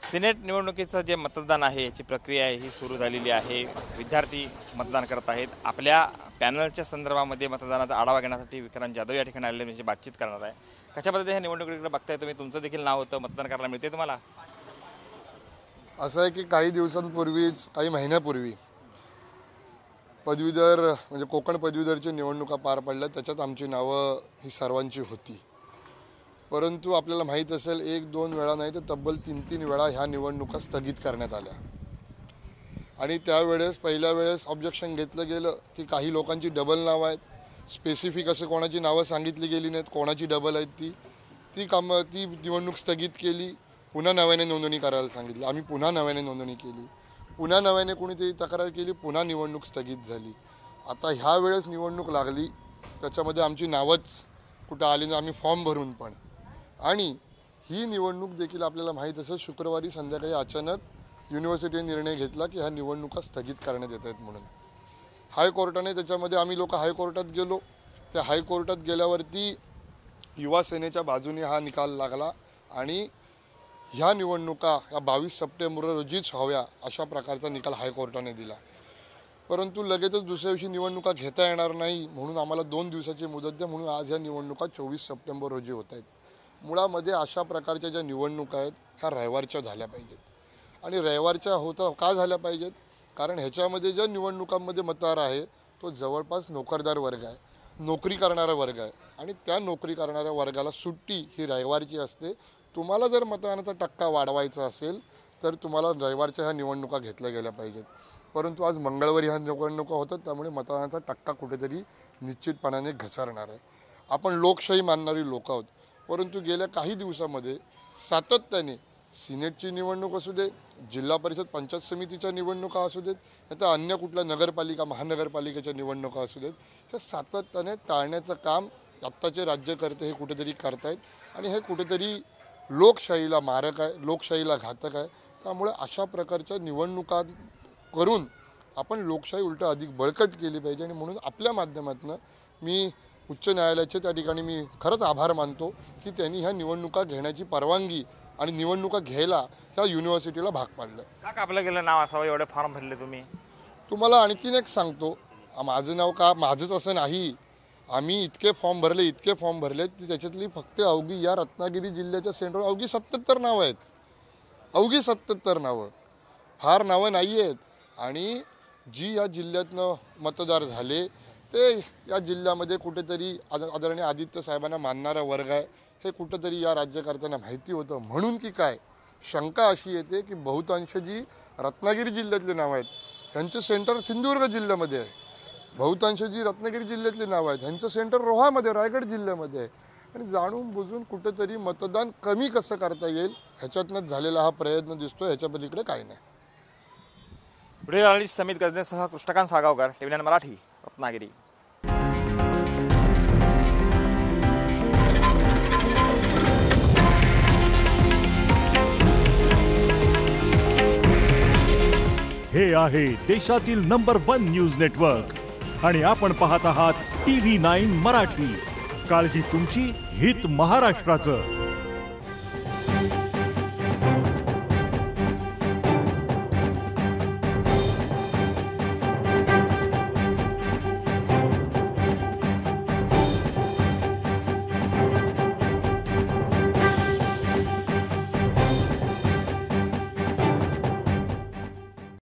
Senate निवडणुकीचं जे मतदान आहे याची प्रक्रिया आहे ही सुरू झालेली आहे। विद्यार्थी मतदान करत आहेत। आपल्या पॅनलच्या संदर्भामध्ये मतदानाचा आढावा घेण्यासाठी विक्रांत जाधव या ठिकाणी आलेले म्हणजे बातचीत करणार आहे। कशा पद्धतीने हे निवडणुकीकडे बघताय तुम्ही? तुमचं देखील नाव होतं, मतदान करायला मिळते तुम्हाला? असं आहे की काही दिवसांपूर्वीच, काही महिन्यापूर्वी पदवीधर म्हणजे कोकण पदवीधरची निवडणुका पार पडल्या। त्याच्यात आमची नावं ही सर्वांची होती, परंतु आपल्याला माहीत असेल 1-2 वेळा नाही तर तब्बल 3-3 वेळा ह्या निवडणुका स्थगित करण्यात आल्या। आणि त्यावेळेस पहिल्या वेळेस ऑब्जेक्शन घेतलं गेलं की काही लोकांची डबल नावं आहेत, स्पेसिफिक असं कोणाची नावं सांगितली गेली नाहीत, कोणाची डबल आहेत ती निवडणूक स्थगित केली। पुन्हा नव्याने नोंदणी करायला सांगितली, आम्ही पुन्हा नव्याने नोंदणी केली, पुन्हा नव्याने कोणीतरी तक्रार केली, पुन्हा निवडणूक स्थगित झाली। आता ह्या वेळेस निवडणूक लागली, त्याच्यामध्ये आमची नावच कुठं आली नाही, आम्ही फॉर्म भरून पण। आणि ही निवडणूक देखील आपल्याला माहीत असेल शुक्रवारी संध्याकाळी अचानक युनिव्हर्सिटीने निर्णय घेतला की ह्या निवडणुका स्थगित करण्यात येत आहेत म्हणून। हायकोर्टाने त्याच्यामध्ये आम्ही लोक हायकोर्टात गेलो, त्या हायकोर्टात गेल्यावरती युवा सेनेच्या बाजूने हा निकाल लागला आणि ह्या निवडणुका ह्या 22 सप्टेंबर रोजीच व्हाव्या अशा प्रकारचा निकाल हायकोर्टाने दिला। परंतु लगेचच दुसऱ्या दिवशी निवडणुका घेता येणार नाही म्हणून आम्हाला 2 दिवसाची मुदत द्या, म्हणून आज ह्या निवडणुका 24 सप्टेंबर रोजी होत आहेत। मुळामध्ये अशा प्रकारच्या ज्या निवडणुका आहेत ह्या रविवारच्या झाल्या पाहिजेत। आणि रविवारच्या का झाल्या पाहिजेत? कारण ह्याच्यामध्ये ज्या निवडणुकांमध्ये मतदार आहे तो जवळपास नोकरदार वर्ग आहे, नोकरी करणारा वर्ग आहे। आणि त्या नोकरी करणाऱ्या वर्गाला सुट्टी ही रविवारची असते। तुम्हाला जर मतदानाचा टक्का वाढवायचा असेल तर तुम्हाला रविवारच्या ह्या निवडणुका घेतल्या गेल्या पाहिजेत। परंतु आज मंगळवारी ह्या निवडणुका होतात, त्यामुळे मतदानाचा टक्का कुठेतरी निश्चितपणाने घसरणार आहे। आपण लोकशाही मानणारी लोक आहोत, परंतु गेल्या काही दिवसामध्ये सातत्याने सिनेटची निवडणूक असू दे, जिल्हा परिषद पंचायत समितीच्या निवडणुका असू देत, आता अन्य कुठल्या नगरपालिका महानगरपालिकेच्या निवडणुका असू देत, हे सातत्याने टाळण्याचं काम आत्ताचे राज्यकर्ते हे कुठेतरी करतायत। आणि हे कुठेतरी लोकशाहीला मारक आहे, लोकशाहीला घातक आहे। त्यामुळे अशा प्रकारच्या निवडणुका करून आपण लोकशाही उलट अधिक बळकट केली पाहिजे। आणि म्हणून आपल्या माध्यमातून मी उच्च न्यायालयाचे त्या ठिकाणी मी खरंच आभार मानतो की त्यांनी ह्या निवडणुका घेण्याची परवानगी आणि निवडणुका घ्यायला ह्या युनिव्हर्सिटीला भाग पाडलं। का आपलं गेलं नाव असावं? एवढे फॉर्म भरले तुम्ही? तुम्हाला आणखीन एक सांगतो, माझं नाव का माझंच असं नाही, आम्ही इतके फॉर्म भरले की त्याच्यातली फक्त अवघी या रत्नागिरी जिल्ह्याच्या सेंटरवर अवघी 77 नावं आहेत, अवघी 77 नावं, फार नावं नाही आहेत। आणि जी या जिल्ह्यातनं मतदार झाले ते या जिल्ह्यामध्ये कुठेतरी आदरणीय आदित्य साहेबांना मानणारा वर्ग आहे, हे कुठेतरी या राज्यकर्त्यांना माहिती होतं। म्हणून की काय शंका अशी येते की बहुतांश जी रत्नागिरी जिल्ह्यातले नावं आहेत ह्यांचं सेंटर सिंधुदुर्ग जिल्ह्यामध्ये आहे, बहुतांश जी रत्नागिरी जिल्ह्यातली नावं आहेत ह्यांचं सेंटर रोहामध्ये रायगड जिल्ह्यामध्ये आहे। आणि जाणून बुजून कुठेतरी मतदान कमी कसं करता येईल ह्याच्यातनंच झालेला हा प्रयत्न दिसतो, ह्याच्या पलीकडे काही नाही। व्हिडिओ जर्नलिस्ट समित गजनेसह कृष्णकांत सागावकर, TV9 मराठी, रत्नागिरी। हे आहे देशातील नंबर 1 न्यूज नेटवर्क आणि आपण पाहत आहात TV9 मराठी। काळजी तुमची, हित महाराष्ट्राचं।